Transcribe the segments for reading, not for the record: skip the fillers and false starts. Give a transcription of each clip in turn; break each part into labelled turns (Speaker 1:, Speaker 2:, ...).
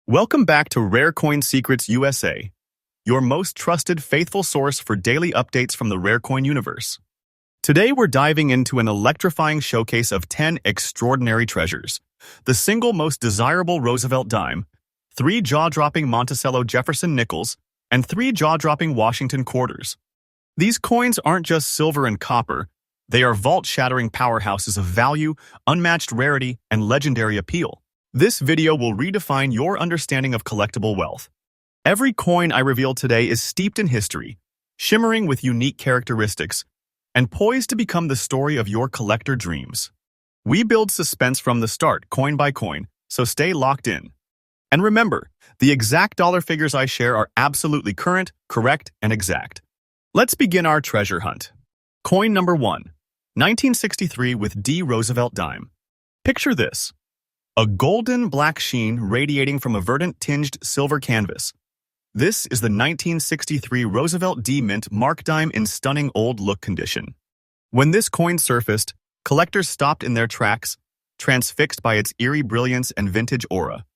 Speaker 1: Welcome back to Rare Coin Secrets USA, your most trusted, faithful source for daily updates from the rare coin universe. Today we're diving into an electrifying showcase of 10 extraordinary treasures: the single most desirable Roosevelt dime, 3 jaw-dropping Monticello Jefferson nickels, and 3 jaw-dropping Washington quarters. These coins aren't just silver and copper, they are vault-shattering powerhouses of value, unmatched rarity, and legendary appeal. This video will redefine your understanding of collectible wealth. Every coin I reveal today is steeped in history, shimmering with unique characteristics, and poised to become the story of your collector dreams. We build suspense from the start, coin by coin, so stay locked in. And remember, the exact dollar figures I share are absolutely current, correct, and exact. Let's begin our treasure hunt. Coin number 1, 1963 with D. Roosevelt dime. Picture this: a golden black sheen radiating from a verdant-tinged silver canvas. This is the 1963 Roosevelt D Mint Mark dime in stunning old-look condition. When this coin surfaced, collectors stopped in their tracks, transfixed by its eerie brilliance and vintage aura.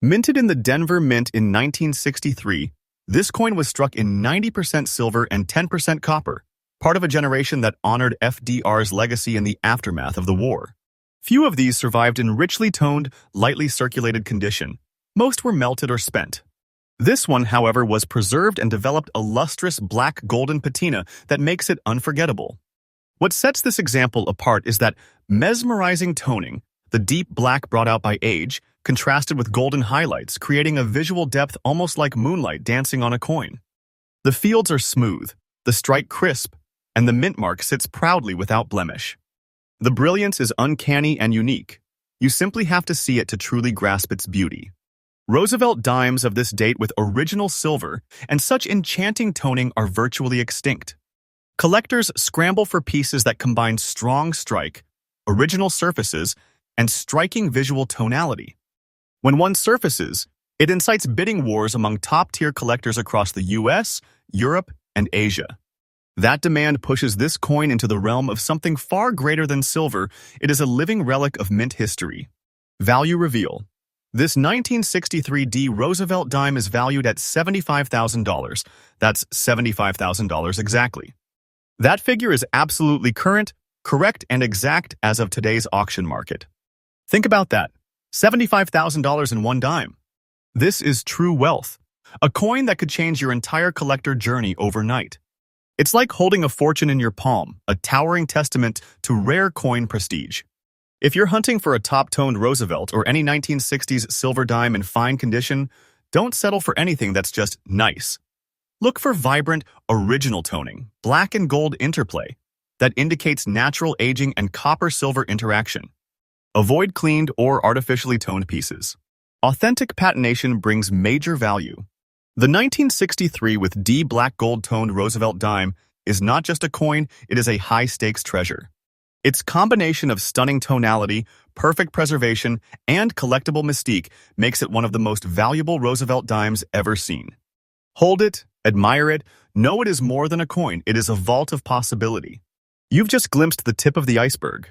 Speaker 1: Minted in the Denver Mint in 1963, this coin was struck in 90% silver and 10% copper, part of a generation that honored FDR's legacy in the aftermath of the war. Few of these survived in richly toned, lightly circulated condition. Most were melted or spent. This one, however, was preserved and developed a lustrous black golden patina that makes it unforgettable. What sets this example apart is that mesmerizing toning, the deep black brought out by age, contrasted with golden highlights, creating a visual depth almost like moonlight dancing on a coin. The fields are smooth, the strike crisp, and the mint mark sits proudly without blemish. The brilliance is uncanny and unique. You simply have to see it to truly grasp its beauty. Roosevelt dimes of this date with original silver and such enchanting toning are virtually extinct. Collectors scramble for pieces that combine strong strike, original surfaces, and striking visual tonality. When one surfaces, it incites bidding wars among top-tier collectors across the US, Europe, and Asia. That demand pushes this coin into the realm of something far greater than silver. It is a living relic of mint history. Value reveal. This 1963 D. Roosevelt dime is valued at $75,000. That's $75,000 exactly. That figure is absolutely current, correct, and exact as of today's auction market. Think about that. $75,000 in one dime. This is true wealth, a coin that could change your entire collector journey overnight. It's like holding a fortune in your palm, a towering testament to rare coin prestige. If you're hunting for a top-toned Roosevelt or any 1960s silver dime in fine condition, don't settle for anything that's just nice. Look for vibrant, original toning, black and gold interplay that indicates natural aging and copper-silver interaction. Avoid cleaned or artificially toned pieces. Authentic patination brings major value. The 1963 with D black gold toned Roosevelt dime is not just a coin, it is a high-stakes treasure. Its combination of stunning tonality, perfect preservation, and collectible mystique makes it one of the most valuable Roosevelt dimes ever seen. Hold it, admire it, know it is more than a coin, it is a vault of possibility. You've just glimpsed the tip of the iceberg.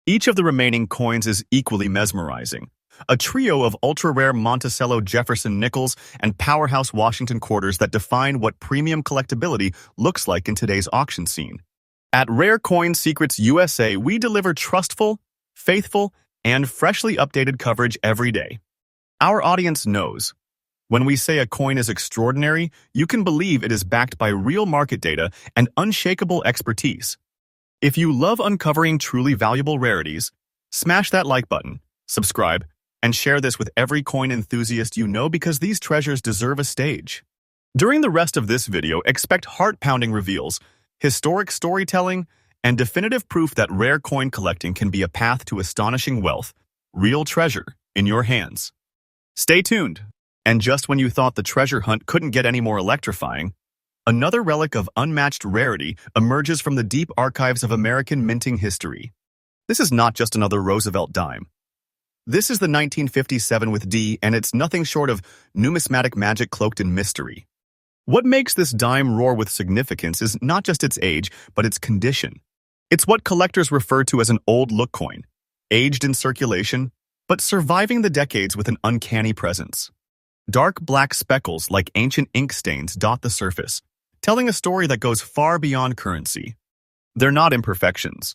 Speaker 1: Each of the remaining coins is equally mesmerizing. A trio of ultra-rare Monticello Jefferson nickels and powerhouse Washington quarters that define what premium collectability looks like in today's auction scene. At Rare Coin Secrets USA, we deliver trustful, faithful, and freshly updated coverage every day. Our audience knows. When we say a coin is extraordinary, you can believe it is backed by real market data and unshakable expertise. If you love uncovering truly valuable rarities, smash that like button, subscribe, and share this with every coin enthusiast you know because these treasures deserve a stage. During the rest of this video, expect heart-pounding reveals, historic storytelling, and definitive proof that rare coin collecting can be a path to astonishing wealth, real treasure, in your hands. Stay tuned. And just when you thought the treasure hunt couldn't get any more electrifying, another relic of unmatched rarity emerges from the deep archives of American minting history. This is not just another Roosevelt dime. This is the 1957 with D, and it's nothing short of numismatic magic cloaked in mystery. What makes this dime roar with significance is not just its age, but its condition. It's what collectors refer to as an old-look coin, aged in circulation, but surviving the decades with an uncanny presence. Dark black speckles like ancient ink stains dot the surface, telling a story that goes far beyond currency. They're not imperfections.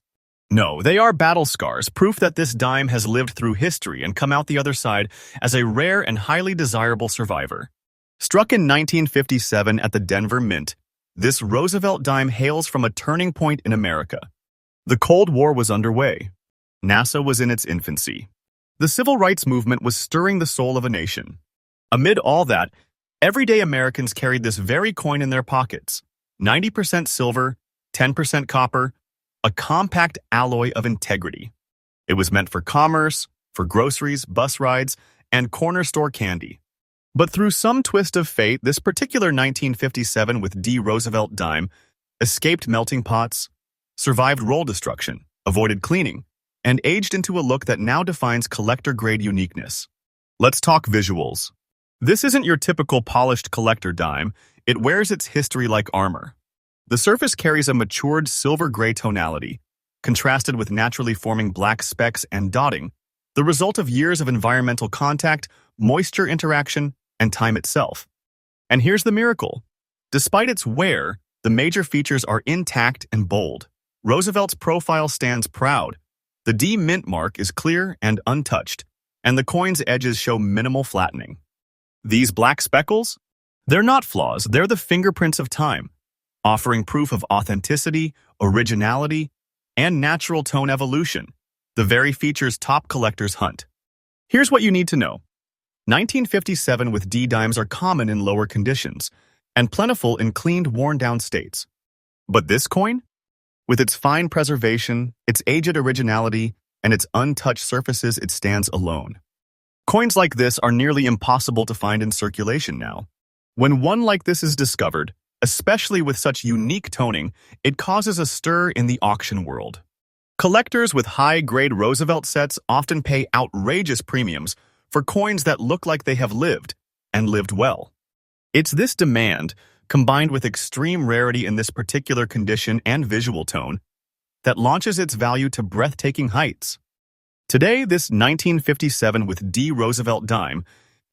Speaker 1: No, they are battle scars, proof that this dime has lived through history and come out the other side as a rare and highly desirable survivor. Struck in 1957 at the Denver Mint, this Roosevelt dime hails from a turning point in America. The Cold War was underway. NASA was in its infancy. The civil rights movement was stirring the soul of a nation. Amid all that, everyday Americans carried this very coin in their pockets, 90% silver, 10% copper, a compact alloy of integrity. It was meant for commerce, for groceries, bus rides, and corner store candy. But through some twist of fate, this particular 1957 with D. Roosevelt dime escaped melting pots, survived roll destruction, avoided cleaning, and aged into a look that now defines collector-grade uniqueness. Let's talk visuals. This isn't your typical polished collector dime. It wears its history like armor. The surface carries a matured silver-gray tonality, contrasted with naturally forming black specks and dotting, the result of years of environmental contact, moisture interaction, and time itself. And here's the miracle. Despite its wear, the major features are intact and bold. Roosevelt's profile stands proud. The D mint mark is clear and untouched, and the coin's edges show minimal flattening. These black speckles? They're not flaws, they're the fingerprints of time, offering proof of authenticity, originality, and natural tone evolution, the very features top collectors hunt. Here's what you need to know. 1957 with D dimes are common in lower conditions and plentiful in cleaned, worn-down states. But this coin? With its fine preservation, its aged originality, and its untouched surfaces, it stands alone. Coins like this are nearly impossible to find in circulation now. When one like this is discovered, especially with such unique toning, it causes a stir in the auction world. Collectors with high-grade Roosevelt sets often pay outrageous premiums for coins that look like they have lived, and lived well. It's this demand, combined with extreme rarity in this particular condition and visual tone, that launches its value to breathtaking heights. Today, this 1957 with D. Roosevelt dime,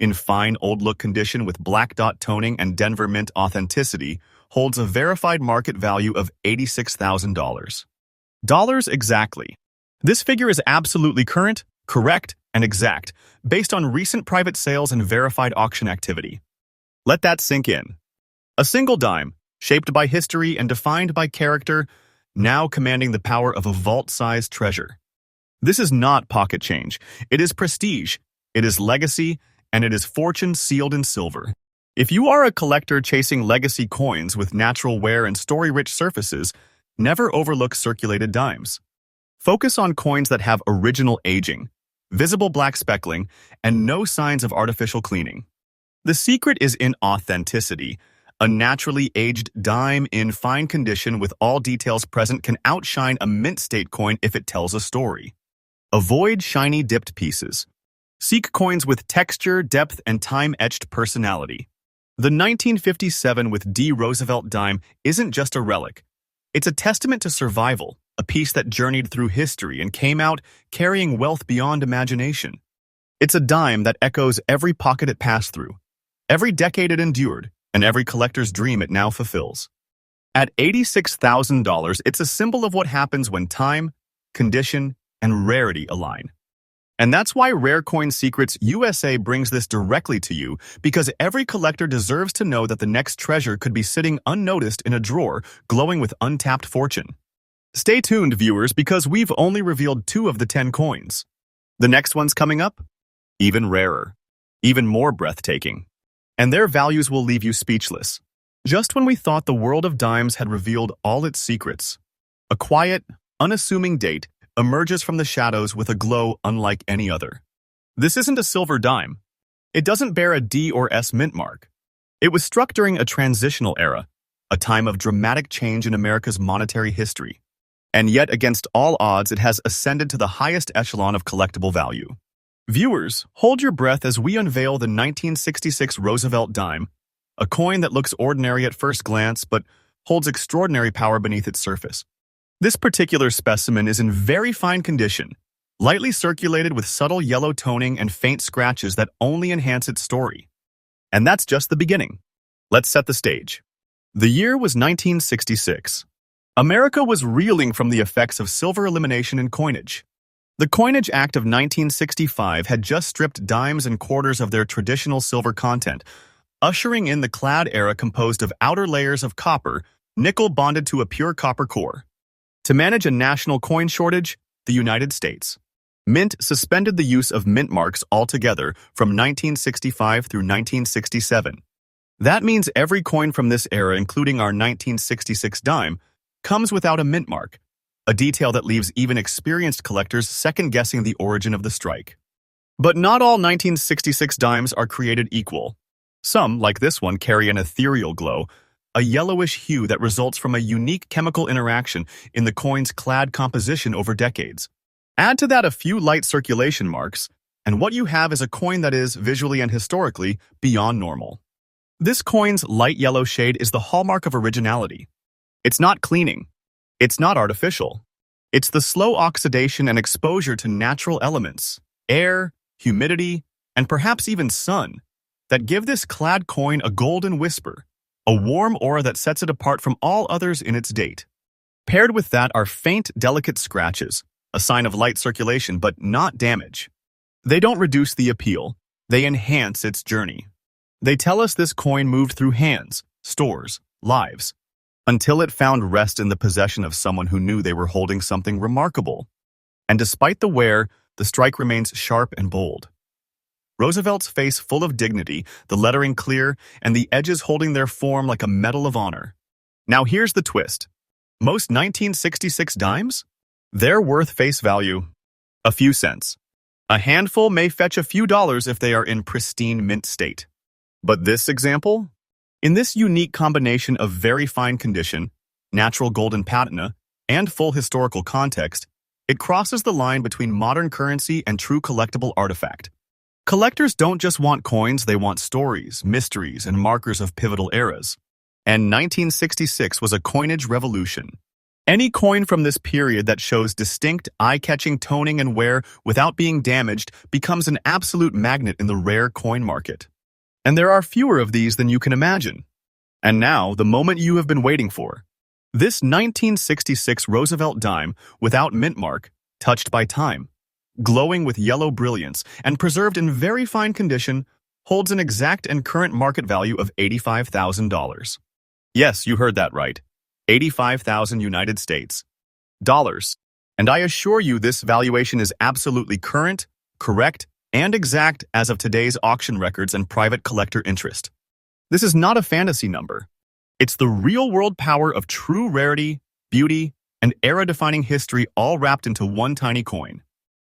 Speaker 1: in fine old-look condition with black dot toning and Denver Mint authenticity, holds a verified market value of $86,000. Dollars exactly. This figure is absolutely current, correct, and exact, based on recent private sales and verified auction activity. Let that sink in. A single dime, shaped by history and defined by character, now commanding the power of a vault-sized treasure. This is not pocket change. It is prestige, it is legacy, and it is fortune sealed in silver. If you are a collector chasing legacy coins with natural wear and story-rich surfaces, never overlook circulated dimes. Focus on coins that have original aging, visible black speckling, and no signs of artificial cleaning. The secret is in authenticity. A naturally aged dime in fine condition with all details present can outshine a mint state coin if it tells a story. Avoid shiny dipped pieces. Seek coins with texture, depth, and time-etched personality. The 1957 with D. Roosevelt dime isn't just a relic. It's a testament to survival, a piece that journeyed through history and came out carrying wealth beyond imagination. It's a dime that echoes every pocket it passed through, every decade it endured, and every collector's dream it now fulfills. At $86,000, it's a symbol of what happens when time, condition, and rarity align. And that's why Rare Coin Secrets USA brings this directly to you, because every collector deserves to know that the next treasure could be sitting unnoticed in a drawer, glowing with untapped fortune. Stay tuned, viewers, because we've only revealed 2 of the 10 coins. The next one's coming up? Even rarer, even more breathtaking. And their values will leave you speechless. Just when we thought the world of dimes had revealed all its secrets, a quiet, unassuming date emerges from the shadows with a glow unlike any other. This isn't a silver dime. It doesn't bear a D or S mint mark. It was struck during a transitional era, a time of dramatic change in America's monetary history. And yet, against all odds, it has ascended to the highest echelon of collectible value. Viewers, hold your breath as we unveil the 1966 Roosevelt dime, a coin that looks ordinary at first glance but holds extraordinary power beneath its surface. This particular specimen is in very fine condition, lightly circulated with subtle yellow toning and faint scratches that only enhance its story. And that's just the beginning. Let's set the stage. The year was 1966. America was reeling from the effects of silver elimination in coinage. The Coinage Act of 1965 had just stripped dimes and quarters of their traditional silver content, ushering in the clad era composed of outer layers of copper, nickel bonded to a pure copper core. To manage a national coin shortage, the United States Mint suspended the use of mint marks altogether from 1965 through 1967. That means every coin from this era, including our 1966 dime, comes without a mint mark, a detail that leaves even experienced collectors second-guessing the origin of the strike. But not all 1966 dimes are created equal. Some, like this one, carry an ethereal glow, a yellowish hue that results from a unique chemical interaction in the coin's clad composition over decades. Add to that a few light circulation marks, and what you have is a coin that is, visually and historically, beyond normal. This coin's light yellow shade is the hallmark of originality. It's not cleaning. It's not artificial. It's the slow oxidation and exposure to natural elements, air, humidity, and perhaps even sun, that give this clad coin a golden whisper, a warm aura that sets it apart from all others in its date. Paired with that are faint, delicate scratches, a sign of light circulation but not damage. They don't reduce the appeal. They enhance its journey. They tell us this coin moved through hands, stores, lives, until it found rest in the possession of someone who knew they were holding something remarkable. And despite the wear, the strike remains sharp and bold. Roosevelt's face full of dignity, the lettering clear, and the edges holding their form like a medal of honor. Now here's the twist. Most 1966 dimes? They're worth face value. A few cents. A handful may fetch a few dollars if they are in pristine mint state. But this example? In this unique combination of very fine condition, natural golden patina, and full historical context, it crosses the line between modern currency and true collectible artifact. Collectors don't just want coins, they want stories, mysteries, and markers of pivotal eras. And 1966 was a coinage revolution. Any coin from this period that shows distinct, eye-catching toning and wear without being damaged becomes an absolute magnet in the rare coin market. And there are fewer of these than you can imagine. And now, the moment you have been waiting for. This 1966 Roosevelt dime, without mint mark, touched by time, glowing with yellow brilliance, and preserved in very fine condition, holds an exact and current market value of $85,000. Yes, you heard that right. 85,000 United States dollars. And I assure you this valuation is absolutely current, correct, and exact as of today's auction records and private collector interest. This is not a fantasy number. It's the real-world power of true rarity, beauty, and era-defining history all wrapped into one tiny coin.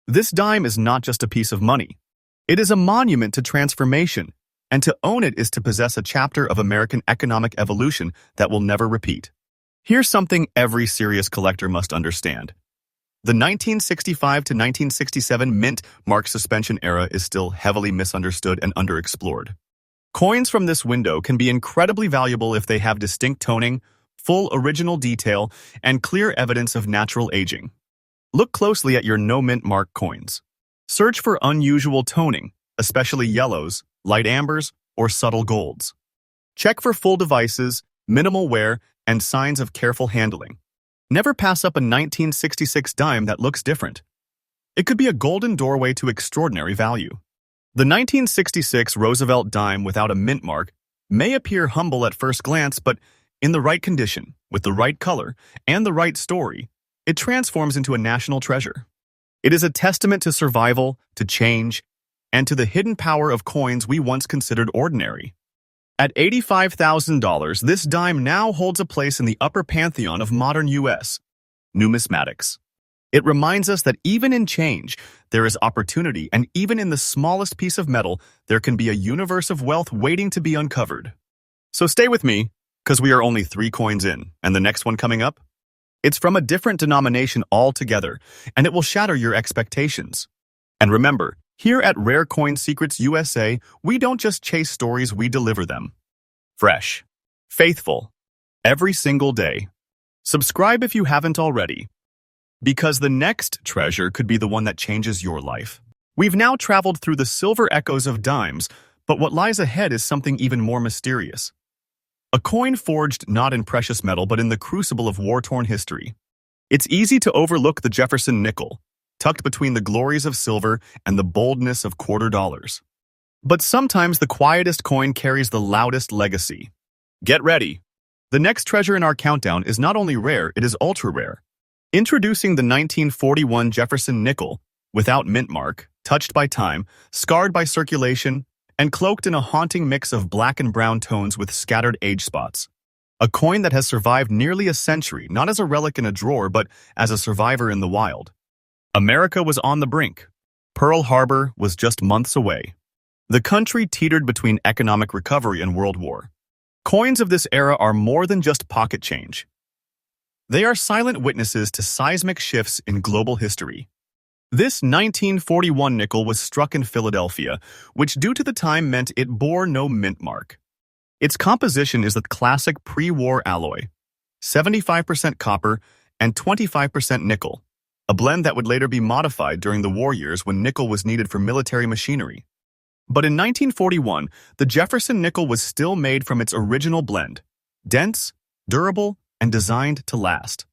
Speaker 1: This dime is not just a piece of money. It is a monument to transformation, and to own it is to possess a chapter of American economic evolution that will never repeat. Here's something every serious collector must understand. The 1965 to 1967 mint mark suspension era is still heavily misunderstood and underexplored. Coins from this window can be incredibly valuable if they have distinct toning, full original detail, and clear evidence of natural aging. Look closely at your no-mint mark coins. Search for unusual toning, especially yellows, light ambers, or subtle golds. Check for full devices, minimal wear, and signs of careful handling. Never pass up a 1966 dime that looks different. It could be a golden doorway to extraordinary value. The 1966 Roosevelt dime without a mint mark may appear humble at first glance, but in the right condition, with the right color, and the right story, it transforms into a national treasure. It is a testament to survival, to change, and to the hidden power of coins we once considered ordinary. At $85,000, this dime now holds a place in the upper pantheon of modern U.S. Numismatics. It reminds us that even in change, there is opportunity, and even in the smallest piece of metal, there can be a universe of wealth waiting to be uncovered. So stay with me, because we are only 3 coins in, and the next one coming up? It's from a different denomination altogether, and it will shatter your expectations. And remember, here at Rare Coin Secrets USA, we don't just chase stories, we deliver them. Fresh. Faithful. Every single day. Subscribe if you haven't already. Because the next treasure could be the one that changes your life. We've now traveled through the silver echoes of dimes, But what lies ahead is something even more mysterious. A coin forged not in precious metal but in the crucible of war-torn history. It's easy to overlook the Jefferson nickel, tucked between the glories of silver and the boldness of quarter dollars. But sometimes the quietest coin carries the loudest legacy. Get ready! The next treasure in our countdown is not only rare, it is ultra-rare. Introducing the 1941 Jefferson nickel, without mint mark, touched by time, scarred by circulation, and cloaked in a haunting mix of black and brown tones with scattered age spots. A coin that has survived nearly a century, not as a relic in a drawer, but as a survivor in the wild. America was on the brink. Pearl Harbor was just months away. The country teetered between economic recovery and World War. Coins of this era are more than just pocket change. They are silent witnesses to seismic shifts in global history. This 1941 nickel was struck in Philadelphia, which due to the time meant it bore no mint mark. Its composition is the classic pre-war alloy, 75% copper and 25% nickel, a blend that would later be modified during the war years when nickel was needed for military machinery. But in 1941, the Jefferson nickel was still made from its original blend, dense, durable, and designed to last.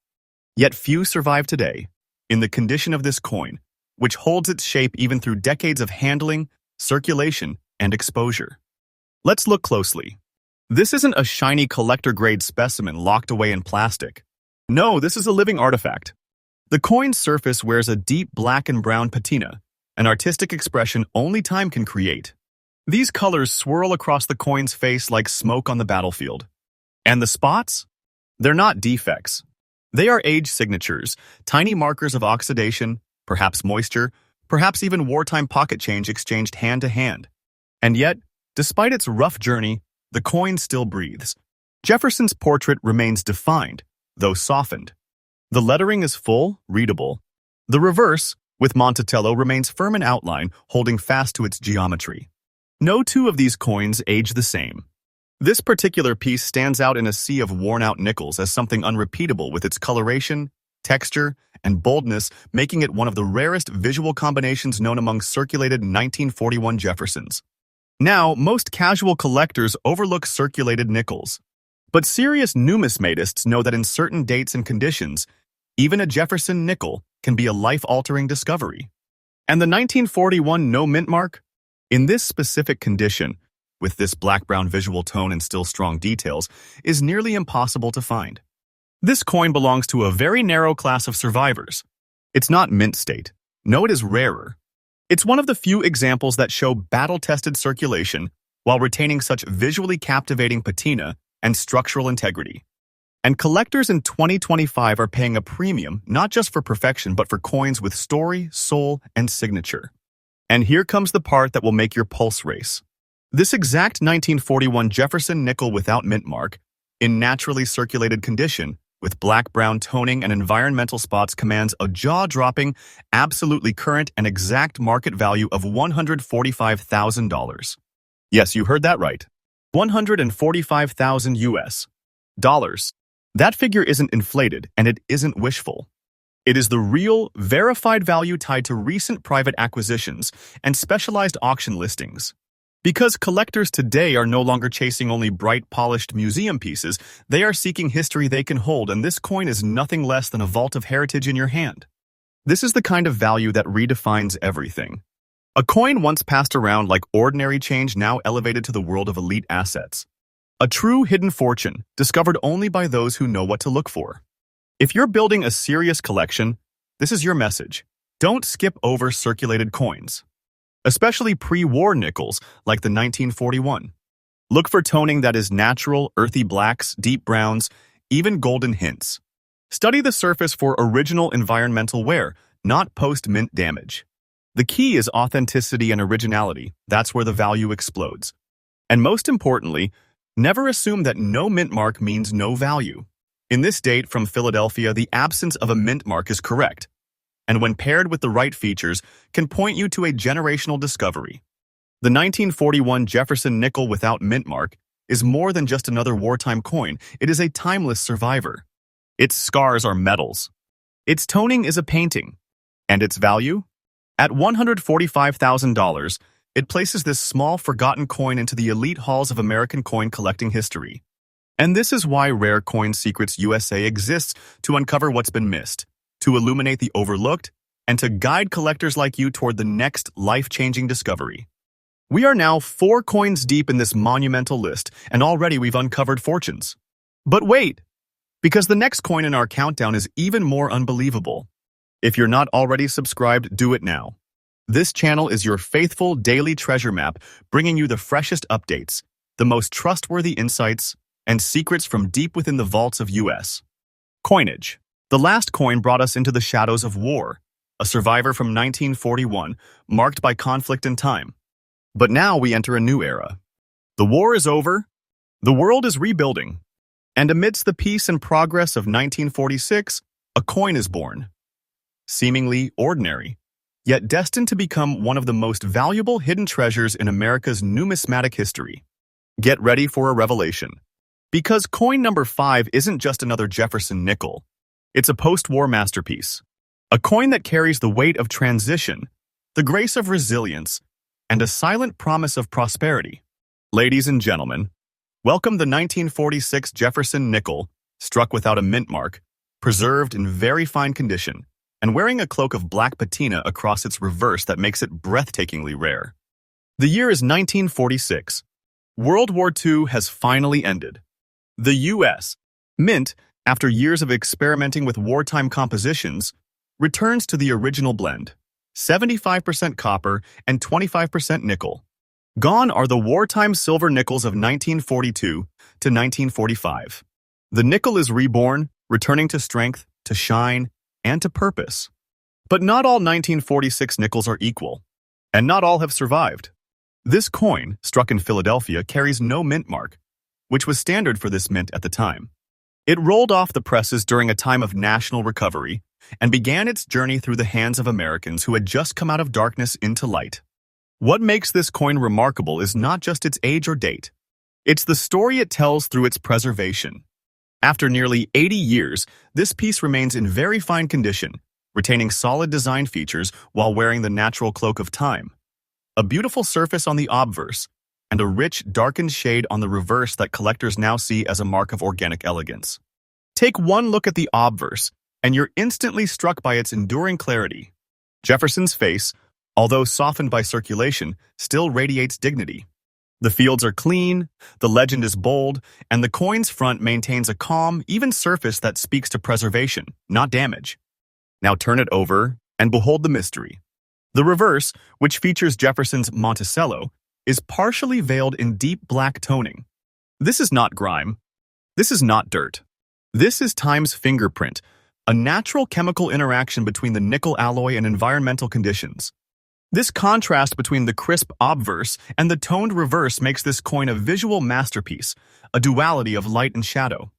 Speaker 1: Yet few survive today, in the condition of this coin, which holds its shape even through decades of handling, circulation, and exposure. Let's look closely. This isn't a shiny collector-grade specimen locked away in plastic. No, this is a living artifact. The coin's surface wears a deep black and brown patina, an artistic expression only time can create. These colors swirl across the coin's face like smoke on the battlefield. And the spots? They're not defects. They are age signatures, tiny markers of oxidation, perhaps moisture, perhaps even wartime pocket change exchanged hand to hand. And yet, despite its rough journey, the coin still breathes. Jefferson's portrait remains defined, though softened. The lettering is full, readable. The reverse, with Monticello, remains firm in outline, holding fast to its geometry. No two of these coins age the same. This particular piece stands out in a sea of worn-out nickels as something unrepeatable with its coloration, texture, and boldness, making it one of the rarest visual combinations known among circulated 1941 Jeffersons. Now, most casual collectors overlook circulated nickels. But serious numismatists know that in certain dates and conditions, even a Jefferson nickel can be a life-altering discovery. And the 1941 no mint mark? In this specific condition, with this black-brown visual tone and still strong details, is nearly impossible to find. This coin belongs to a very narrow class of survivors. It's not mint state. No, it is rarer. It's one of the few examples that show battle-tested circulation while retaining such visually captivating patina and structural integrity. And collectors in 2025 are paying a premium not just for perfection but for coins with story, soul, and signature. And here comes the part that will make your pulse race. This exact 1941 Jefferson nickel without mint mark, in naturally circulated condition, with black-brown toning and environmental spots, commands a jaw-dropping, absolutely current and exact market value of $145,000. Yes, you heard that right. 145,000 US dollars. That figure isn't inflated, and it isn't wishful. It is the real, verified value tied to recent private acquisitions and specialized auction listings. Because collectors today are no longer chasing only bright, polished museum pieces, they are seeking history they can hold, and this coin is nothing less than a vault of heritage in your hand. This is the kind of value that redefines everything. A coin once passed around like ordinary change, now elevated to the world of elite assets. A true hidden fortune, discovered only by those who know what to look for. If you're building a serious collection, this is your message. Don't skip over circulated coins. Especially pre-war nickels like the 1941. Look for toning that is natural, earthy blacks, deep browns, even golden hints. Study the surface for original environmental wear, not post-mint damage. The key is authenticity and originality. That's where the value explodes. And most importantly, never assume that no mint mark means no value. In this date from Philadelphia, the absence of a mint mark is correct, and when paired with the right features, can point you to a generational discovery. The 1941 Jefferson nickel without mint mark is more than just another wartime coin. It is a timeless survivor. Its scars are medals. Its toning is a painting. And its value? At $145,000, it places this small, forgotten coin into the elite halls of American coin collecting history. And this is why Rare Coin Secrets USA exists, to uncover what's been missed, to illuminate the overlooked, and to guide collectors like you toward the next life-changing discovery. We are now 4 coins deep in this monumental list, and already we've uncovered fortunes. But wait, because the next coin in our countdown is even more unbelievable. If you're not already subscribed, do it now. This channel is your faithful daily treasure map, bringing you the freshest updates, the most trustworthy insights, and secrets from deep within the vaults of U.S. coinage. The last coin brought us into the shadows of war, a survivor from 1941, marked by conflict and time. But now we enter a new era. The war is over, the world is rebuilding, and amidst the peace and progress of 1946, a coin is born. Seemingly ordinary, yet destined to become one of the most valuable hidden treasures in America's numismatic history. Get ready for a revelation. Because coin number 5 isn't just another Jefferson nickel. It's a post-war masterpiece. A coin that carries the weight of transition, the grace of resilience, and a silent promise of prosperity. Ladies and gentlemen, welcome the 1946 Jefferson nickel, struck without a mint mark, preserved in very fine condition, and wearing a cloak of black patina across its reverse that makes it breathtakingly rare. The year is 1946. World War II has finally ended. The U.S. Mint, after years of experimenting with wartime compositions, returns to the original blend, 75% copper and 25% nickel. Gone are the wartime silver nickels of 1942 to 1945. The nickel is reborn, returning to strength, to shine, and to purpose. But not all 1946 nickels are equal, and not all have survived. This coin, struck in Philadelphia, carries no mint mark, which was standard for this mint at the time. It rolled off the presses during a time of national recovery and began its journey through the hands of Americans who had just come out of darkness into light. What makes this coin remarkable is not just its age or date. It's the story it tells through its preservation. After nearly 80 years, this piece remains in very fine condition, retaining solid design features while wearing the natural cloak of time. A beautiful surface on the obverse, and a rich, darkened shade on the reverse that collectors now see as a mark of organic elegance. Take one look at the obverse, and you're instantly struck by its enduring clarity. Jefferson's face, although softened by circulation, still radiates dignity. The fields are clean, the legend is bold, and the coin's front maintains a calm, even surface that speaks to preservation, not damage. Now turn it over and behold the mystery. The reverse, which features Jefferson's Monticello, is partially veiled in deep black toning. This is not grime. This is not dirt. This is time's fingerprint, a natural chemical interaction between the nickel alloy and environmental conditions. This contrast between the crisp obverse and the toned reverse makes this coin a visual masterpiece, a duality of light and shadow.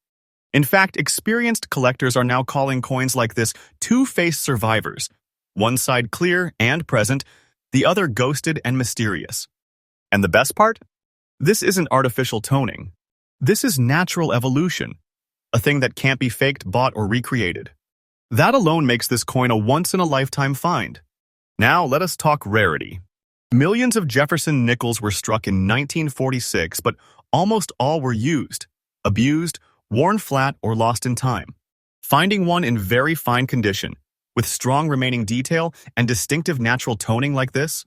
Speaker 1: In fact, experienced collectors are now calling coins like this two-faced survivors, one side clear and present, the other ghosted and mysterious. And the best part? This isn't artificial toning. This is natural evolution, a thing that can't be faked, bought, or recreated. That alone makes this coin a once-in-a-lifetime find. Now let us talk rarity. Millions of Jefferson nickels were struck in 1946, but almost all were used, abused, worn flat, or lost in time. Finding one in very fine condition, with strong remaining detail and distinctive natural toning like this,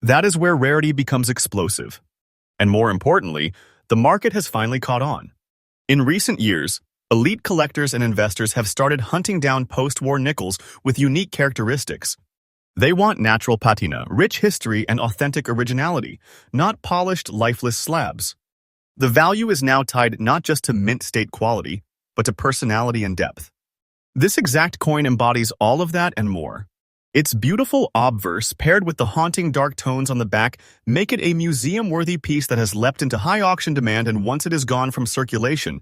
Speaker 1: that is where rarity becomes explosive. And more importantly, the market has finally caught on. In recent years, elite collectors and investors have started hunting down post-war nickels with unique characteristics. They want natural patina, rich history, and authentic originality, not polished, lifeless slabs. The value is now tied not just to mint state quality, but to personality and depth. This exact coin embodies all of that and more. Its beautiful obverse, paired with the haunting dark tones on the back, make it a museum-worthy piece that has leapt into high auction demand, and once it is gone from circulation,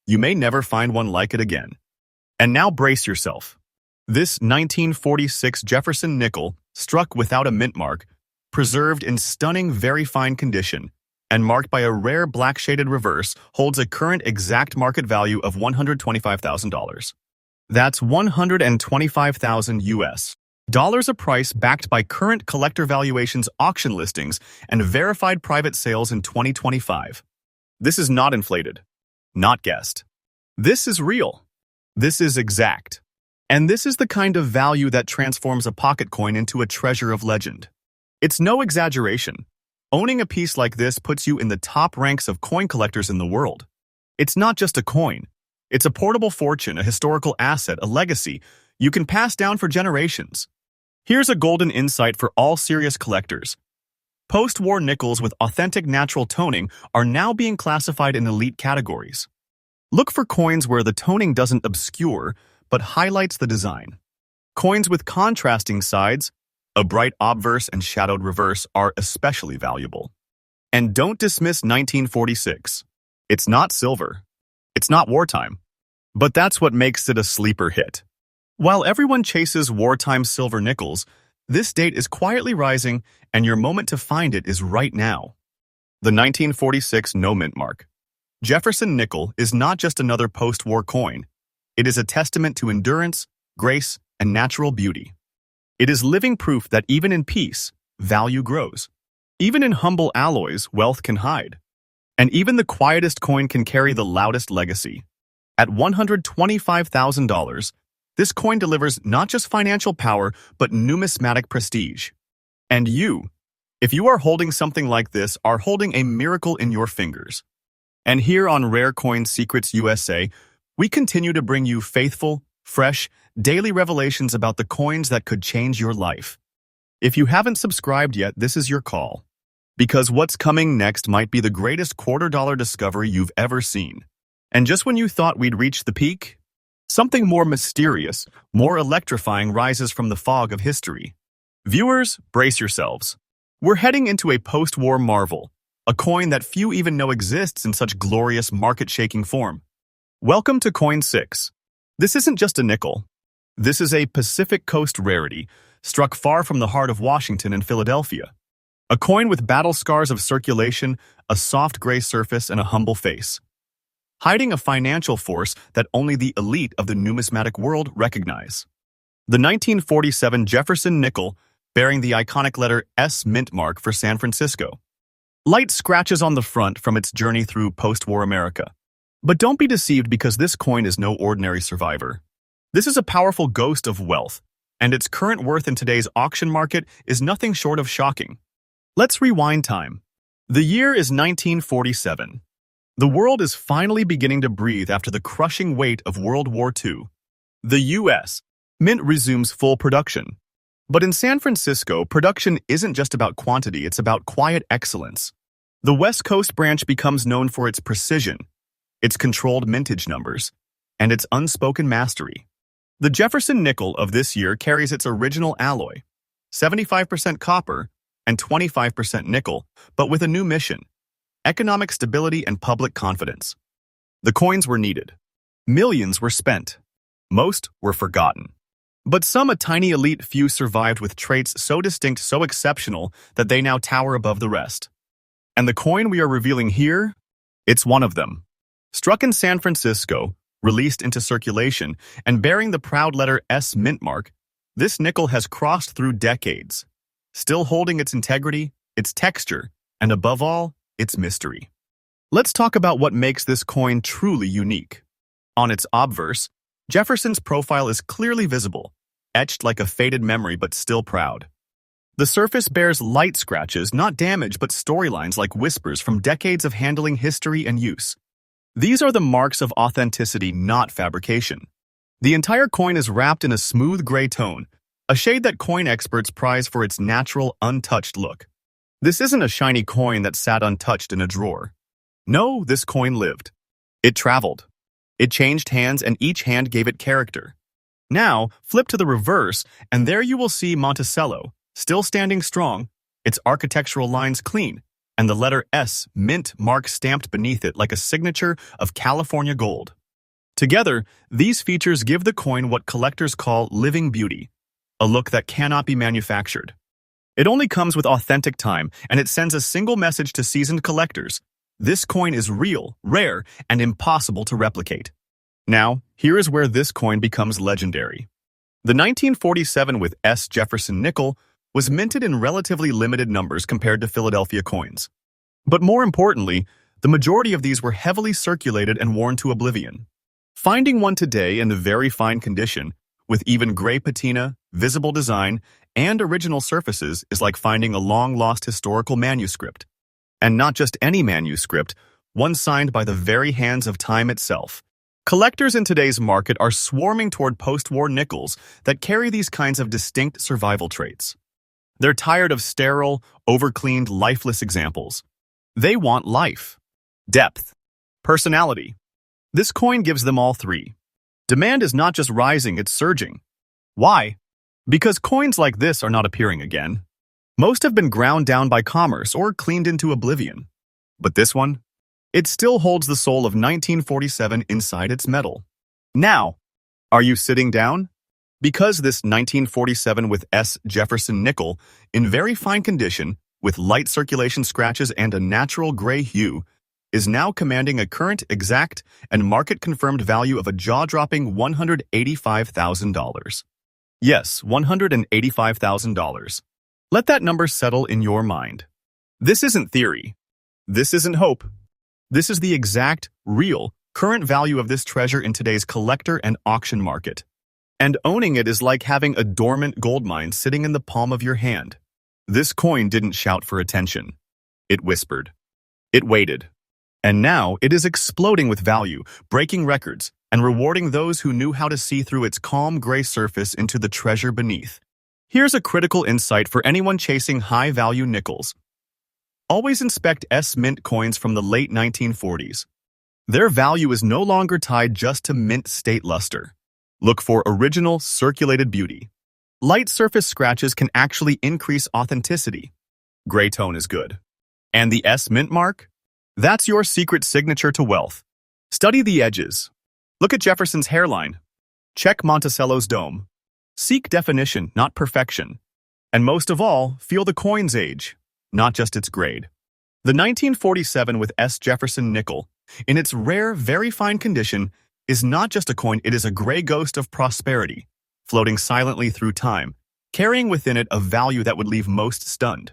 Speaker 1: you may never find one like it again. And now brace yourself. This 1946 Jefferson nickel, struck without a mint mark, preserved in stunning, very fine condition, and marked by a rare black-shaded reverse, holds a current exact market value of $125,000. That's $125,000 US. Dollars a price backed by current collector valuations, auction listings, and verified private sales in 2025. This is not inflated, not guessed. This is real. This is exact. And this is the kind of value that transforms a pocket coin into a treasure of legend. It's no exaggeration. Owning a piece like this puts you in the top ranks of coin collectors in the world. It's not just a coin. It's a portable fortune, a historical asset, a legacy you can pass down for generations. Here's a golden insight for all serious collectors. Post-war nickels with authentic natural toning are now being classified in elite categories. Look for coins where the toning doesn't obscure, but highlights the design. Coins with contrasting sides, a bright obverse and shadowed reverse, are especially valuable. And don't dismiss 1946. It's not silver. It's not wartime. But that's what makes it a sleeper hit. While everyone chases wartime silver nickels, this date is quietly rising, and your moment to find it is right now. The 1946 no mint mark. Jefferson nickel is not just another post-war coin. It is a testament to endurance, grace, and natural beauty. It is living proof that even in peace, value grows. Even in humble alloys, wealth can hide. And even the quietest coin can carry the loudest legacy. At $125,000, this coin delivers not just financial power, but numismatic prestige. And you, if you are holding something like this, are holding a miracle in your fingers. And here on Rare Coin Secrets USA, we continue to bring you faithful, fresh, daily revelations about the coins that could change your life. If you haven't subscribed yet, this is your call. Because what's coming next might be the greatest $250 discovery you've ever seen. And just when you thought we'd reached the peak, something more mysterious, more electrifying rises from the fog of history. Viewers, brace yourselves. We're heading into a post-war marvel, a coin that few even know exists in such glorious market-shaking form. Welcome to Coin 6. This isn't just a nickel. This is a Pacific Coast rarity, struck far from the heart of Washington and Philadelphia. A coin with battle scars of circulation, a soft gray surface, and a humble face. Hiding a financial force that only the elite of the numismatic world recognize. The 1947 Jefferson nickel, bearing the iconic letter S mint mark for San Francisco. Light scratches on the front from its journey through post-war America. But don't be deceived, because this coin is no ordinary survivor. This is a powerful ghost of wealth, and its current worth in today's auction market is nothing short of shocking. Let's rewind time. The year is 1947. The world is finally beginning to breathe after the crushing weight of World War II. The U.S. Mint resumes full production. But in San Francisco, production isn't just about quantity, it's about quiet excellence. The West Coast branch becomes known for its precision, its controlled mintage numbers, and its unspoken mastery. The Jefferson nickel of this year carries its original alloy, 75% copper and 25% nickel, but with a new mission: economic stability and public confidence. The coins were needed. Millions were spent. Most were forgotten. But some, a tiny elite few, survived with traits so distinct, so exceptional, that they now tower above the rest. And the coin we are revealing here? It's one of them. Struck in San Francisco, released into circulation, and bearing the proud letter S mint mark, this nickel has crossed through decades, still holding its integrity, its texture, and above all, its mystery. Let's talk about what makes this coin truly unique. On its obverse, Jefferson's profile is clearly visible, etched like a faded memory but still proud. The surface bears light scratches, not damage, but storylines like whispers from decades of handling, history, and use. These are the marks of authenticity, not fabrication. The entire coin is wrapped in a smooth gray tone, a shade that coin experts prize for its natural, untouched look. This isn't a shiny coin that sat untouched in a drawer. No, this coin lived. It traveled. It changed hands, and each hand gave it character. Now, flip to the reverse, and there you will see Monticello, still standing strong, its architectural lines clean, and the letter S mint mark stamped beneath it like a signature of California gold. Together, these features give the coin what collectors call living beauty, a look that cannot be manufactured. It only comes with authentic time, and it sends a single message to seasoned collectors: this coin is real, rare, and impossible to replicate. Now, here is where this coin becomes legendary. The 1947 with S. Jefferson nickel was minted in relatively limited numbers compared to Philadelphia coins. But more importantly, the majority of these were heavily circulated and worn to oblivion. Finding one today in very fine condition, with even gray patina, visible design, and original surfaces is like finding a long-lost historical manuscript. And not just any manuscript, one signed by the very hands of time itself. Collectors in today's market are swarming toward post-war nickels that carry these kinds of distinct survival traits. They're tired of sterile, overcleaned, lifeless examples. They want life, depth, personality. This coin gives them all three. Demand is not just rising, it's surging. Why? Because coins like this are not appearing again. Most have been ground down by commerce or cleaned into oblivion. But this one? It still holds the soul of 1947 inside its metal. Now, are you sitting down? Because this 1947 with S. Jefferson nickel, in very fine condition, with light circulation scratches and a natural gray hue, is now commanding a current, exact, and market-confirmed value of a jaw-dropping $185,000. Yes, $185,000. Let that number settle in your mind. This isn't theory. This isn't hope. This is the exact, real, current value of this treasure in today's collector and auction market. And owning it is like having a dormant gold mine sitting in the palm of your hand. This coin didn't shout for attention. It whispered. It waited. And now it is exploding with value, breaking records, and rewarding those who knew how to see through its calm gray surface into the treasure beneath. Here's a critical insight for anyone chasing high-value nickels. Always inspect S mint coins from the late 1940s. Their value is no longer tied just to mint state luster. Look for original, circulated beauty. Light surface scratches can actually increase authenticity. Gray tone is good. And the S mint mark? That's your secret signature to wealth. Study the edges. Look at Jefferson's hairline. Check Monticello's dome. Seek definition, not perfection. And most of all, feel the coin's age, not just its grade. The 1947 with S. Jefferson nickel, in its rare, very fine condition, is not just a coin, it is a gray ghost of prosperity, floating silently through time, carrying within it a value that would leave most stunned.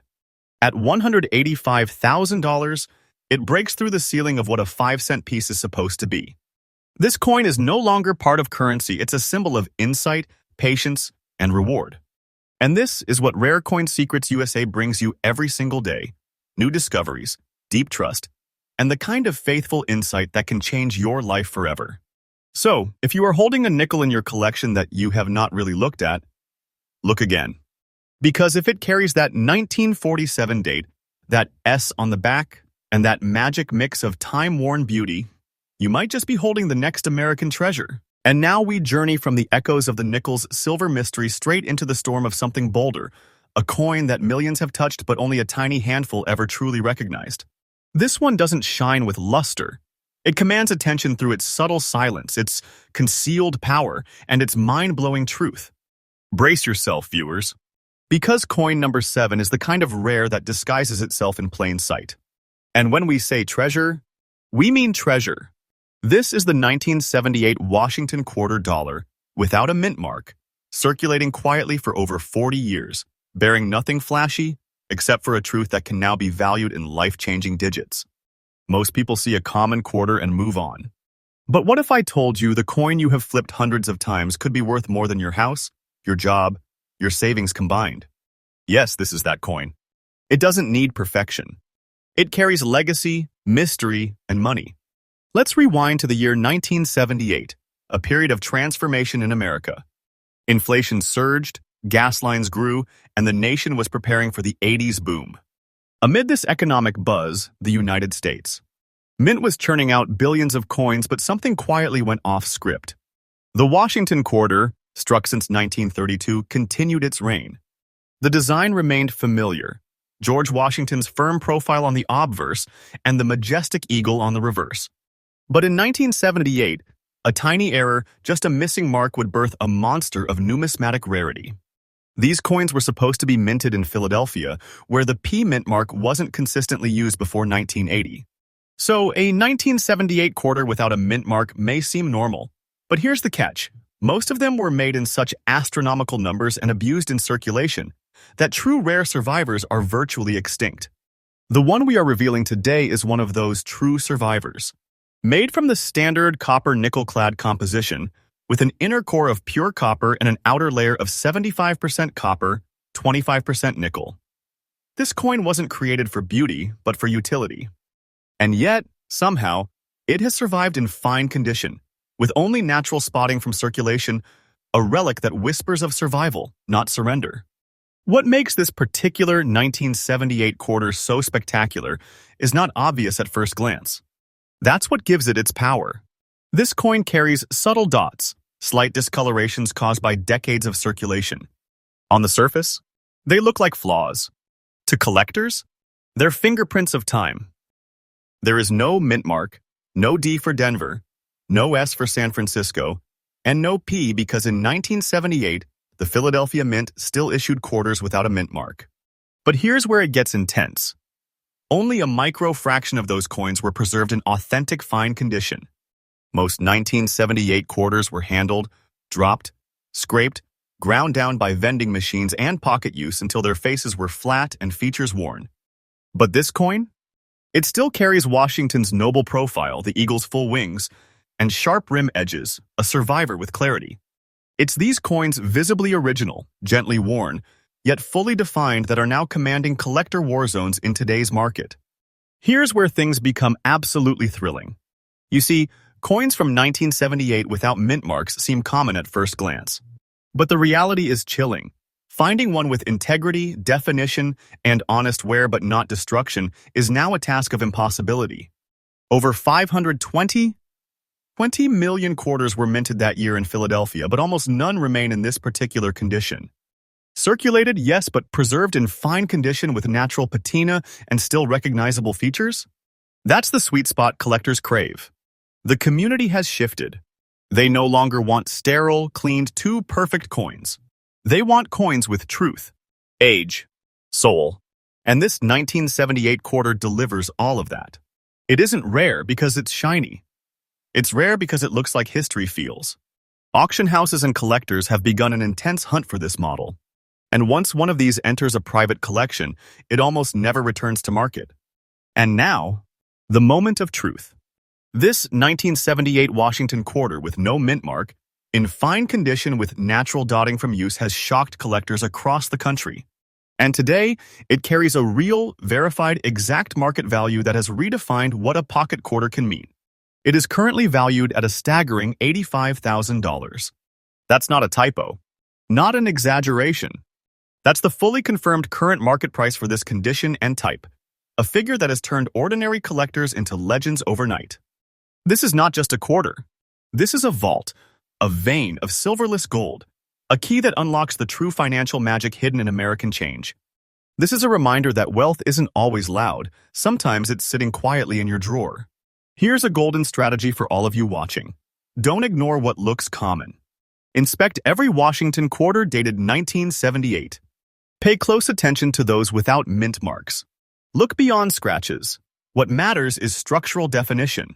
Speaker 1: At $185,000, it breaks through the ceiling of what a 5-cent piece is supposed to be. This coin is no longer part of currency, it's a symbol of insight, patience, and reward. And this is what Rare Coin Secrets USA brings you every single day. New discoveries, deep trust, and the kind of faithful insight that can change your life forever. So, if you are holding a nickel in your collection that you have not really looked at, look again. Because if it carries that 1947 date, that S on the back, and that magic mix of time-worn beauty, you might just be holding the next American treasure. And now we journey from the echoes of the nickel's silver mystery straight into the storm of something bolder, a coin that millions have touched but only a tiny handful ever truly recognized. This one doesn't shine with luster. It commands attention through its subtle silence, its concealed power, and its mind-blowing truth. Brace yourself, viewers. Because coin number 7 is the kind of rare that disguises itself in plain sight. And when we say treasure, we mean treasure. This is the 1978 Washington quarter dollar, without a mint mark, circulating quietly for over 40 years, bearing nothing flashy, except for a truth that can now be valued in life-changing digits. Most people see a common quarter and move on. But what if I told you the coin you have flipped hundreds of times could be worth more than your house, your job, your savings combined? Yes, this is that coin. It doesn't need perfection. It carries legacy, mystery, and money. Let's rewind to the year 1978, a period of transformation in America. Inflation surged, gas lines grew, and the nation was preparing for the 80s boom. Amid this economic buzz, the United States. Mint was churning out billions of coins, but something quietly went off script. The Washington quarter, struck since 1932, continued its reign. The design remained familiar. George Washington's firm profile on the obverse and the majestic eagle on the reverse. But in 1978, a tiny error, just a missing mark, would birth a monster of numismatic rarity. These coins were supposed to be minted in Philadelphia, where the P mint mark wasn't consistently used before 1980. So a 1978 quarter without a mint mark may seem normal. But here's the catch. Most of them were made in such astronomical numbers and abused in circulation that true rare survivors are virtually extinct. The one we are revealing today is one of those true survivors. Made from the standard copper-nickel-clad composition, with an inner core of pure copper and an outer layer of 75% copper, 25% nickel. This coin wasn't created for beauty, but for utility. And yet, somehow, it has survived in fine condition, with only natural spotting from circulation, a relic that whispers of survival, not surrender. What makes this particular 1978 quarter so spectacular is not obvious at first glance. That's what gives it its power. This coin carries subtle dots, slight discolorations caused by decades of circulation. On the surface, they look like flaws. To collectors, they're fingerprints of time. There is no mint mark, no D for Denver, no S for San Francisco, and no P because in 1978, the Philadelphia Mint still issued quarters without a mint mark. But here's where it gets intense. Only a micro fraction of those coins were preserved in authentic fine condition. Most 1978 quarters were handled, dropped, scraped, ground down by vending machines and pocket use until their faces were flat and features worn. But this coin? It still carries Washington's noble profile, the eagle's full wings, and sharp rim edges, a survivor with clarity. It's these coins visibly original, gently worn, yet fully defined that are now commanding collector war zones in today's market. Here's where things become absolutely thrilling. You see, coins from 1978 without mint marks seem common at first glance. But the reality is chilling. Finding one with integrity, definition, and honest wear but not destruction is now a task of impossibility. Over 520 million quarters were minted that year in Philadelphia, but almost none remain in this particular condition. Circulated, yes, but preserved in fine condition with natural patina and still recognizable features? That's the sweet spot collectors crave. The community has shifted. They no longer want sterile, cleaned, too perfect coins. They want coins with truth, age, soul. And this 1978 quarter delivers all of that. It isn't rare because it's shiny. It's rare because it looks like history feels. Auction houses and collectors have begun an intense hunt for this model. And once one of these enters a private collection, it almost never returns to market. And now, the moment of truth. This 1978 Washington quarter with no mint mark, in fine condition with natural dotting from use, has shocked collectors across the country. And today, it carries a real, verified, exact market value that has redefined what a pocket quarter can mean. It is currently valued at a staggering $85,000. That's not a typo. Not an exaggeration. That's the fully confirmed current market price for this condition and type, a figure that has turned ordinary collectors into legends overnight. This is not just a quarter. This is a vault, a vein of silverless gold, a key that unlocks the true financial magic hidden in American change. This is a reminder that wealth isn't always loud. Sometimes it's sitting quietly in your drawer. Here's a golden strategy for all of you watching. Don't ignore what looks common. Inspect every Washington quarter dated 1978. Pay close attention to those without mint marks. Look beyond scratches. What matters is structural definition.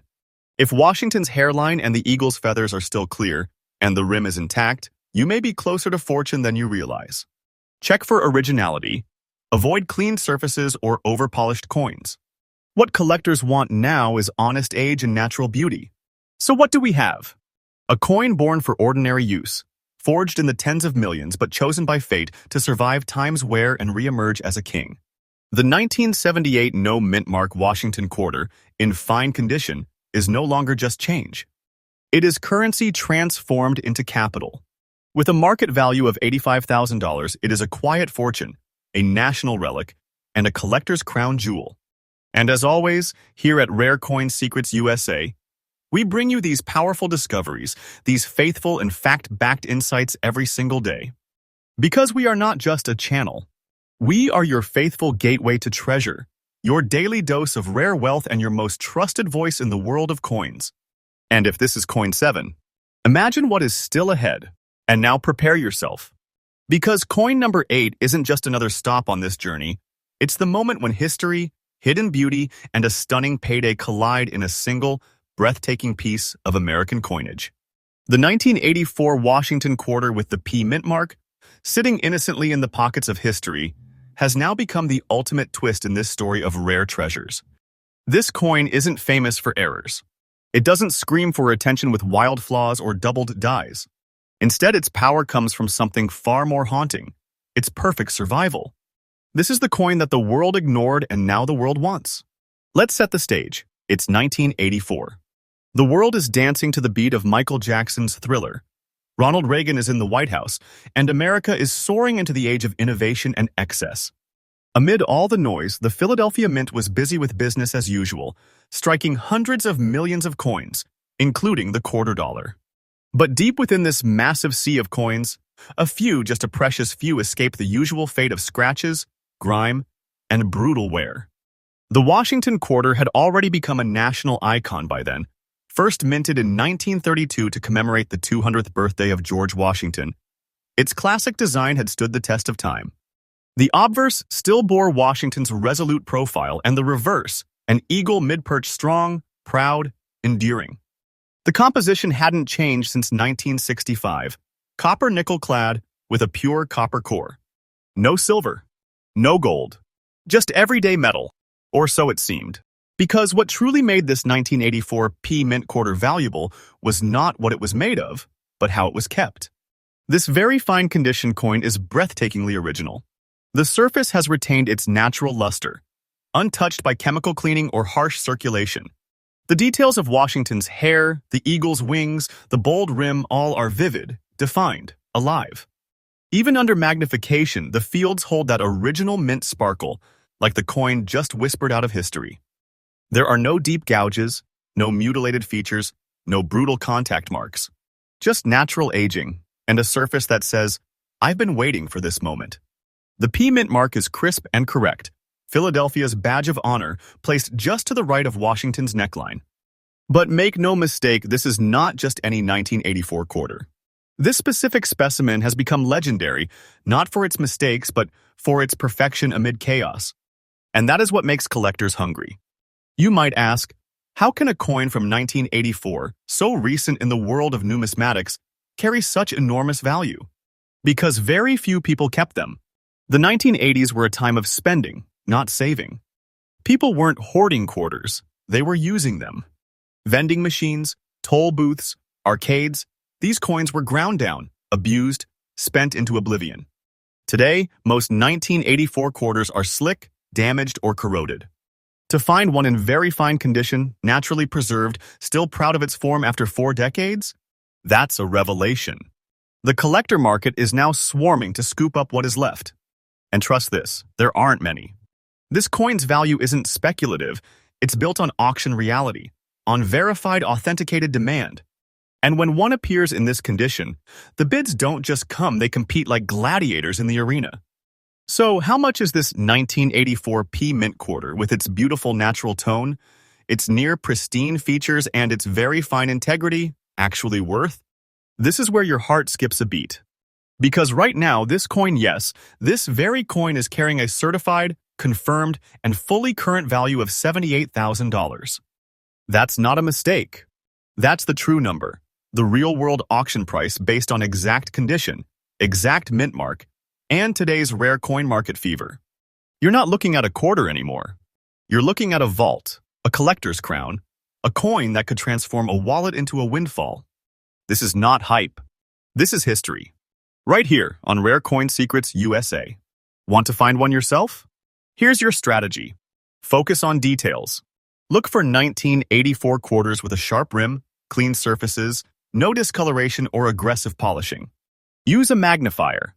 Speaker 1: If Washington's hairline and the eagle's feathers are still clear, and the rim is intact, you may be closer to fortune than you realize. Check for originality. Avoid clean surfaces or over-polished coins. What collectors want now is honest age and natural beauty. So what do we have? A coin born for ordinary use, forged in the tens of millions but chosen by fate to survive time's wear and re-emerge as a king. The 1978 no mint mark Washington quarter, in fine condition, is no longer just change. It is currency transformed into capital. With a market value of $85,000, it is a quiet fortune, a national relic, and a collector's crown jewel. And as always, here at Rare Coin Secrets USA, we bring you these powerful discoveries, these faithful and fact-backed insights every single day. Because we are not just a channel. We are your faithful gateway to treasure, your daily dose of rare wealth and your most trusted voice in the world of coins. And if this is Coin 7, imagine what is still ahead. And now prepare yourself. Because coin number 8 isn't just another stop on this journey, it's the moment when history, hidden beauty, and a stunning payday collide in a single, breathtaking piece of American coinage. The 1984 Washington quarter with the P mint mark, sitting innocently in the pockets of history, has now become the ultimate twist in this story of rare treasures. This coin isn't famous for errors. It doesn't scream for attention with wild flaws or doubled dies. Instead, its power comes from something far more haunting: its perfect survival. This is the coin that the world ignored and now the world wants. Let's set the stage. It's 1984. The world is dancing to the beat of Michael Jackson's Thriller. Ronald Reagan is in the White House, and America is soaring into the age of innovation and excess. Amid all the noise, the Philadelphia Mint was busy with business as usual, striking hundreds of millions of coins, including the quarter dollar. But deep within this massive sea of coins, just a precious few, escape the usual fate of scratches, grime, and brutal wear. The Washington quarter had already become a national icon by then. First minted in 1932 to commemorate the 200th birthday of George Washington, its classic design had stood the test of time. The obverse still bore Washington's resolute profile, and the reverse, an eagle mid-perch, strong, proud, enduring. The composition hadn't changed since 1965, copper nickel-clad with a pure copper core. No silver, no gold, just everyday metal, or so it seemed. Because what truly made this 1984 P Mint quarter valuable was not what it was made of, but how it was kept. This very fine condition coin is breathtakingly original. The surface has retained its natural luster, untouched by chemical cleaning or harsh circulation. The details of Washington's hair, the eagle's wings, the bold rim, all are vivid, defined, alive. Even under magnification, the fields hold that original mint sparkle, like the coin just whispered out of history. There are no deep gouges, no mutilated features, no brutal contact marks. Just natural aging, and a surface that says, "I've been waiting for this moment." The P Mint mark is crisp and correct, Philadelphia's badge of honor, placed just to the right of Washington's neckline. But make no mistake, this is not just any 1984 quarter. This specific specimen has become legendary, not for its mistakes, but for its perfection amid chaos. And that is what makes collectors hungry. You might ask, how can a coin from 1984, so recent in the world of numismatics, carry such enormous value? Because very few people kept them. The 1980s were a time of spending, not saving. People weren't hoarding quarters, they were using them. Vending machines, toll booths, arcades, these coins were ground down, abused, spent into oblivion. Today, most 1984 quarters are slick, damaged, or corroded. To find one in very fine condition, naturally preserved, still proud of its form after 4 decades? That's a revelation. The collector market is now swarming to scoop up what is left. And trust this, there aren't many. This coin's value isn't speculative, it's built on auction reality, on verified, authenticated demand. And when one appears in this condition, the bids don't just come, they compete like gladiators in the arena. So, how much is this 1984 P Mint quarter with its beautiful natural tone, its near pristine features, and its very fine integrity actually worth? This is where your heart skips a beat. Because right now, this very coin is carrying a certified, confirmed, and fully current value of $78,000. That's not a mistake. That's the true number, the real-world auction price based on exact condition, exact mint mark, and today's rare coin market fever. You're not looking at a quarter anymore. You're looking at a vault, a collector's crown, a coin that could transform a wallet into a windfall. This is not hype. This is history. Right here on Rare Coin Secrets USA. Want to find one yourself? Here's your strategy. Focus on details. Look for 1984 quarters with a sharp rim, clean surfaces, no discoloration or aggressive polishing. Use a magnifier.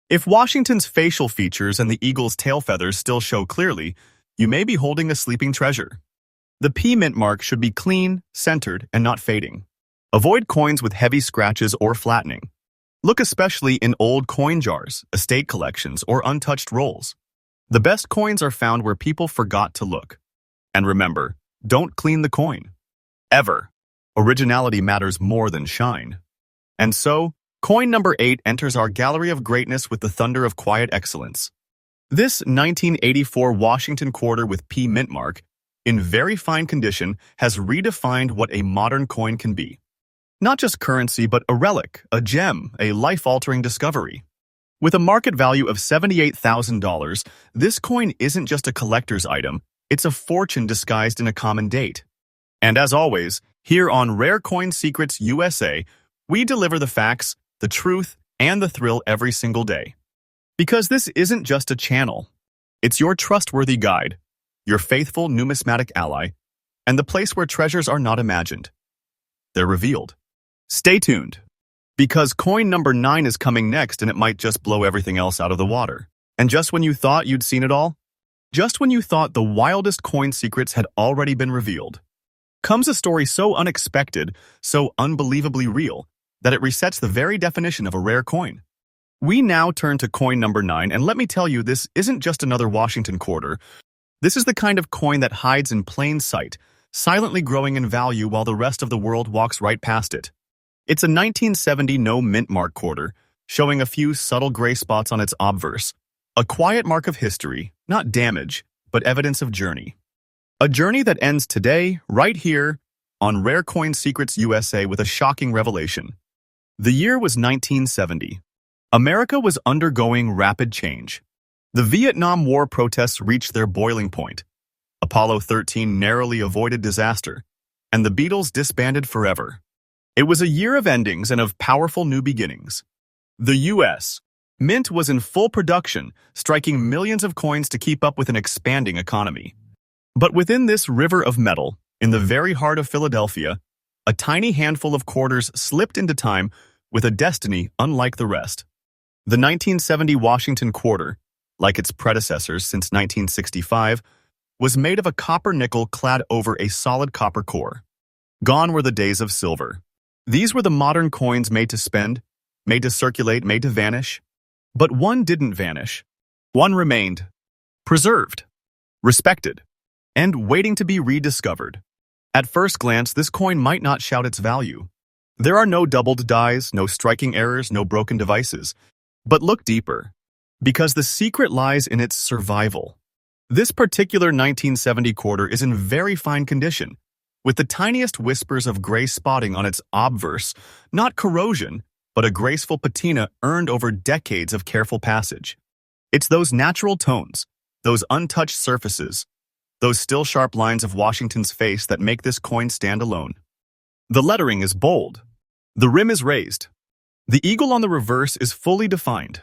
Speaker 1: If Washington's facial features and the eagle's tail feathers still show clearly, you may be holding a sleeping treasure. The P Mint mark should be clean, centered, and not fading. Avoid coins with heavy scratches or flattening. Look especially in old coin jars, estate collections, or untouched rolls. The best coins are found where people forgot to look. And remember, don't clean the coin. Ever. Originality matters more than shine. And so, coin number 8 enters our gallery of greatness with the thunder of quiet excellence. This 1984 Washington quarter with P Mint mark, in very fine condition, has redefined what a modern coin can be. Not just currency, but a relic, a gem, a life-altering discovery. With a market value of $78,000, this coin isn't just a collector's item, it's a fortune disguised in a common date. And as always, here on Rare Coin Secrets USA, we deliver the facts, the truth, and the thrill every single day. Because this isn't just a channel. It's your trustworthy guide, your faithful numismatic ally, and the place where treasures are not imagined. They're revealed. Stay tuned, because coin number 9 is coming next and it might just blow everything else out of the water. And just when you thought you'd seen it all, just when you thought the wildest coin secrets had already been revealed, comes a story so unexpected, so unbelievably real, that it resets the very definition of a rare coin. We now turn to coin number 9, and let me tell you, this isn't just another Washington quarter. This is the kind of coin that hides in plain sight, silently growing in value while the rest of the world walks right past it. It's a 1970 no mint mark quarter, showing a few subtle gray spots on its obverse. A quiet mark of history, not damage, but evidence of journey. A journey that ends today, right here, on Rare Coin Secrets USA with a shocking revelation. The year was 1970. America was undergoing rapid change. The Vietnam War protests reached their boiling point. Apollo 13 narrowly avoided disaster, and the Beatles disbanded forever. It was a year of endings and of powerful new beginnings. The U.S. Mint was in full production, striking millions of coins to keep up with an expanding economy. But within this river of metal, in the very heart of Philadelphia, a tiny handful of quarters slipped into time with a destiny unlike the rest. The 1970 Washington quarter, like its predecessors since 1965, was made of a copper nickel clad over a solid copper core. Gone were the days of silver. These were the modern coins made to spend, made to circulate, made to vanish. But one didn't vanish. One remained, preserved, respected, and waiting to be rediscovered. At first glance, this coin might not shout its value. There are no doubled dies, no striking errors, no broken devices. But look deeper, because the secret lies in its survival. This particular 1970 quarter is in very fine condition, with the tiniest whispers of gray spotting on its obverse, not corrosion, but a graceful patina earned over decades of careful passage. It's those natural tones, those untouched surfaces, those still sharp lines of Washington's face that make this coin stand alone. The lettering is bold. The rim is raised. The eagle on the reverse is fully defined.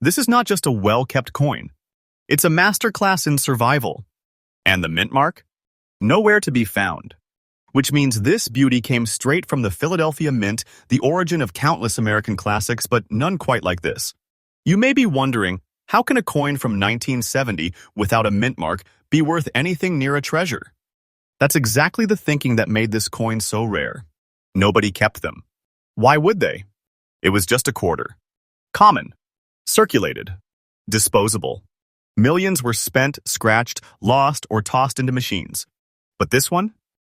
Speaker 1: This is not just a well-kept coin. It's a masterclass in survival. And the mint mark? Nowhere to be found. Which means this beauty came straight from the Philadelphia Mint, the origin of countless American classics, but none quite like this. You may be wondering, how can a coin from 1970 without a mint mark be worth anything near a treasure? That's exactly the thinking that made this coin so rare. Nobody kept them. Why would they? It was just a quarter. Common. Circulated. Disposable. Millions were spent, scratched, lost, or tossed into machines. But this one?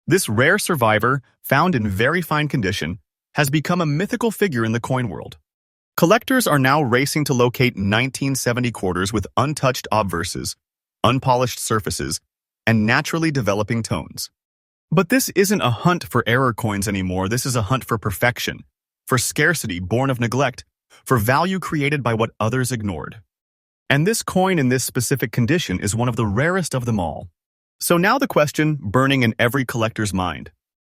Speaker 1: This rare survivor, found in very fine condition, has become a mythical figure in the coin world. Collectors are now racing to locate 1970 quarters with untouched obverses, unpolished surfaces, and naturally developing tones. But this isn't a hunt for error coins anymore. This is a hunt for perfection, for scarcity born of neglect, for value created by what others ignored. And this coin in this specific condition is one of the rarest of them all. So now the question burning in every collector's mind.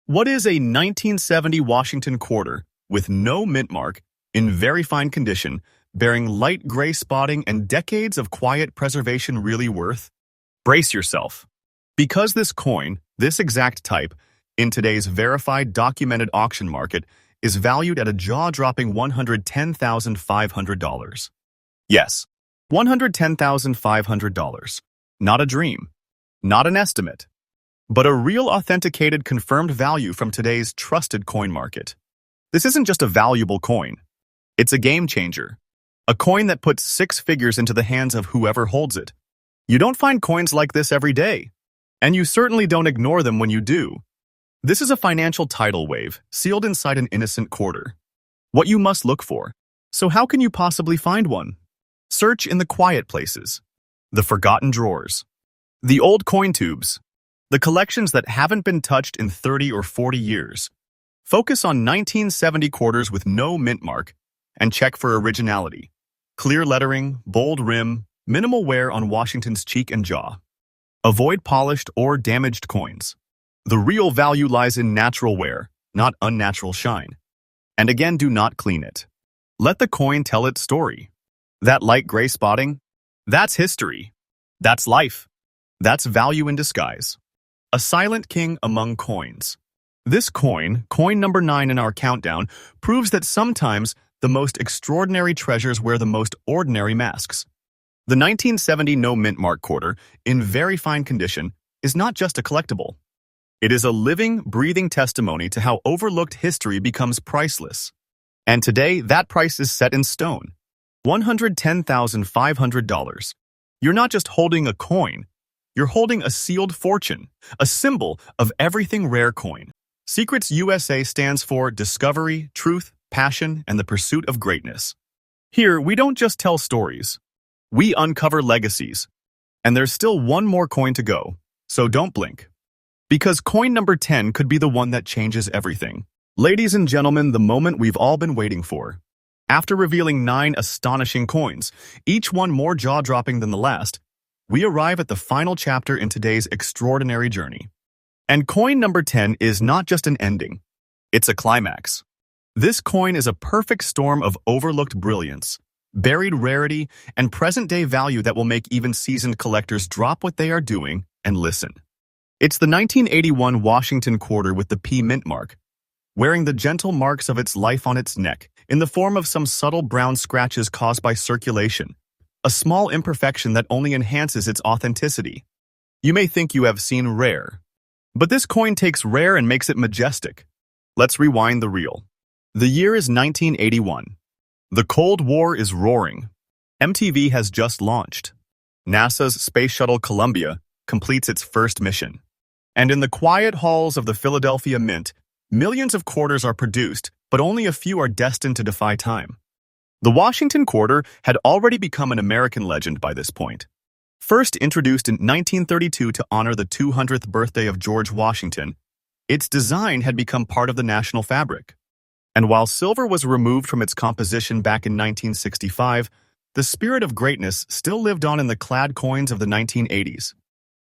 Speaker 1: What is a 1970 Washington quarter with no mint mark, in very fine condition, bearing light gray spotting and decades of quiet preservation really worth? Brace yourself. Because this coin, this exact type, in today's verified documented auction market, is valued at a jaw-dropping $110,500. Yes, $110,500. Not a dream. Not an estimate, but a real authenticated confirmed value from today's trusted coin market. This isn't just a valuable coin. It's a game changer. A coin that puts 6 figures into the hands of whoever holds it. You don't find coins like this every day, and you certainly don't ignore them when you do. This is a financial tidal wave sealed inside an innocent quarter. What you must look for. So how can you possibly find one? Search in the quiet places, the forgotten drawers, the old coin tubes, the collections that haven't been touched in 30 or 40 years. Focus on 1970 quarters with no mint mark and check for originality. Clear lettering, bold rim, minimal wear on Washington's cheek and jaw. Avoid polished or damaged coins. The real value lies in natural wear, not unnatural shine. And again, do not clean it. Let the coin tell its story. That light gray spotting? That's history. That's life. That's value in disguise. A silent king among coins. This coin number 9 in our countdown, proves that sometimes the most extraordinary treasures wear the most ordinary masks. The 1970 no mint mark quarter, in very fine condition, is not just a collectible. It is a living, breathing testimony to how overlooked history becomes priceless. And today, that price is set in stone. $110,500. You're not just holding a coin, you're holding a sealed fortune, a symbol of everything rare coin. Secrets USA stands for discovery, truth, passion, and the pursuit of greatness. Here, we don't just tell stories. We uncover legacies. And there's still one more coin to go, so don't blink. Because coin number 10 could be the one that changes everything. Ladies and gentlemen, the moment we've all been waiting for. After revealing 9 astonishing coins, each one more jaw-dropping than the last, we arrive at the final chapter in today's extraordinary journey. And coin number 10 is not just an ending, it's a climax. This coin is a perfect storm of overlooked brilliance, buried rarity, and present-day value that will make even seasoned collectors drop what they are doing and listen. It's the 1981 Washington quarter with the P mint mark, wearing the gentle marks of its life on its neck, in the form of some subtle brown scratches caused by circulation, a small imperfection that only enhances its authenticity. You may think you have seen rare, but this coin takes rare and makes it majestic. Let's rewind the reel. The year is 1981. The Cold War is roaring. MTV has just launched. NASA's Space Shuttle Columbia completes its first mission. And in the quiet halls of the Philadelphia Mint, millions of quarters are produced, but only a few are destined to defy time. The Washington quarter had already become an American legend by this point. First introduced in 1932 to honor the 200th birthday of George Washington, its design had become part of the national fabric. And while silver was removed from its composition back in 1965, the spirit of greatness still lived on in the clad coins of the 1980s.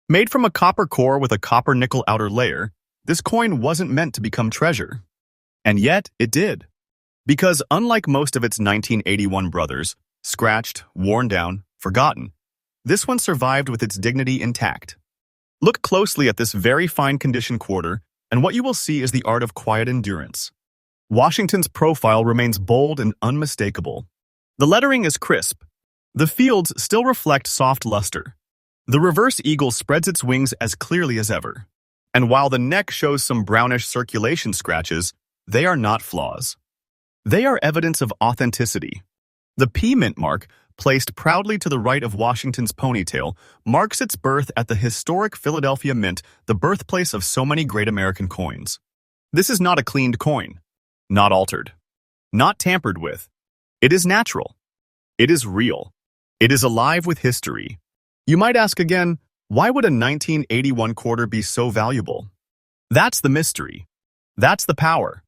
Speaker 1: Made from a copper core with a copper-nickel outer layer, this coin wasn't meant to become treasure. And yet, it did. Because unlike most of its 1981 brothers, scratched, worn down, forgotten, this one survived with its dignity intact. Look closely at this very fine condition quarter, and what you will see is the art of quiet endurance. Washington's profile remains bold and unmistakable. The lettering is crisp. The fields still reflect soft luster. The reverse eagle spreads its wings as clearly as ever. And while the neck shows some brownish circulation scratches, they are not flaws. They are evidence of authenticity. The P mint mark, placed proudly to the right of Washington's ponytail, marks its birth at the historic Philadelphia Mint, the birthplace of so many great American coins. This is not a cleaned coin, not altered, not tampered with. It is natural. It is real. It is alive with history. You might ask again, why would a 1981 quarter be so valuable? That's the mystery. That's the power.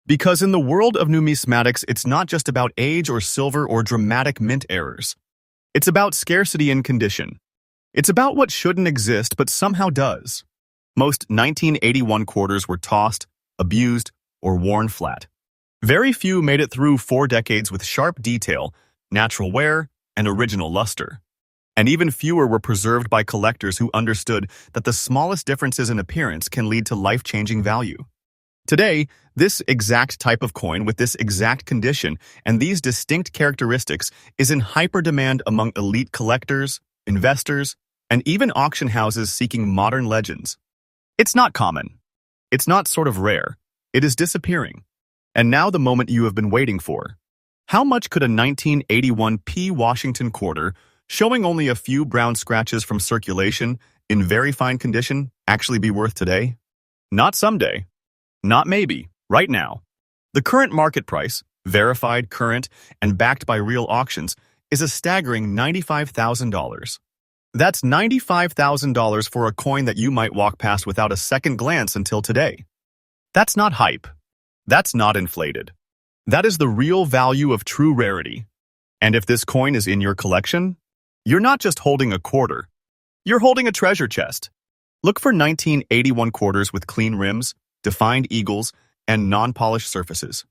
Speaker 1: Because in the world of numismatics, it's not just about age or silver or dramatic mint errors. It's about scarcity and condition. It's about what shouldn't exist but somehow does. Most 1981 quarters were tossed, abused, or worn flat. Very few made it through 4 decades with sharp detail, natural wear, and original luster. And even fewer were preserved by collectors who understood that the smallest differences in appearance can lead to life-changing value. Today, this exact type of coin with this exact condition and these distinct characteristics is in hyper-demand among elite collectors, investors, and even auction houses seeking modern legends. It's not common. It's not sort of rare. It is disappearing. And now the moment you have been waiting for. How much could a 1981 P Washington quarter, showing only a few brown scratches from circulation, in very fine condition, actually be worth today? Not someday. Not maybe. Right now. The current market price, verified, current, and backed by real auctions, is a staggering $95,000. That's $95,000 for a coin that you might walk past without a second glance until today. That's not hype. That's not inflated. That is the real value of true rarity. And if this coin is in your collection, you're not just holding a quarter. You're holding a treasure chest. Look for 1981 quarters with clean rims, defined eagles, and non-polished surfaces.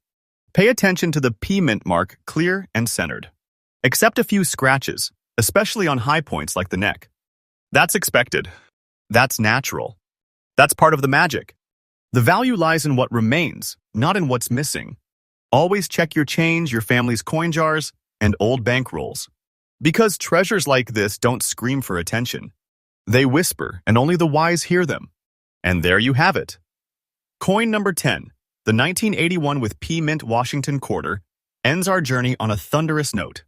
Speaker 1: Pay attention to the P mint mark, clear and centered. Accept a few scratches, especially on high points like the neck. That's expected. That's natural. That's part of the magic. The value lies in what remains, not in what's missing. Always check your change, your family's coin jars, and old bank rolls. Because treasures like this don't scream for attention. They whisper, and only the wise hear them. And there you have it. Coin number 10, the 1981 with P mint Washington quarter, ends our journey on a thunderous note.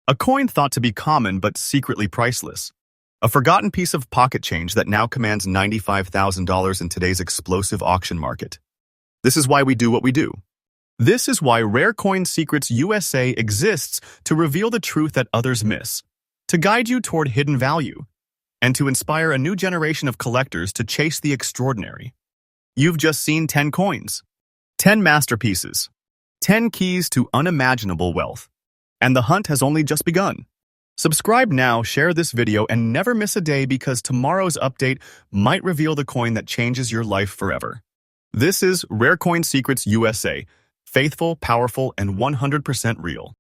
Speaker 1: A coin thought to be common but secretly priceless. A forgotten piece of pocket change that now commands $95,000 in today's explosive auction market. This is why we do what we do. This is why Rare Coin Secrets USA exists, to reveal the truth that others miss, to guide you toward hidden value, and to inspire a new generation of collectors to chase the extraordinary. You've just seen 10 coins, 10 masterpieces, 10 keys to unimaginable wealth. And the hunt has only just begun. Subscribe now, share this video, and never miss a day, because tomorrow's update might reveal the coin that changes your life forever. This is Rare Coin Secrets USA. Faithful, powerful, and 100% real.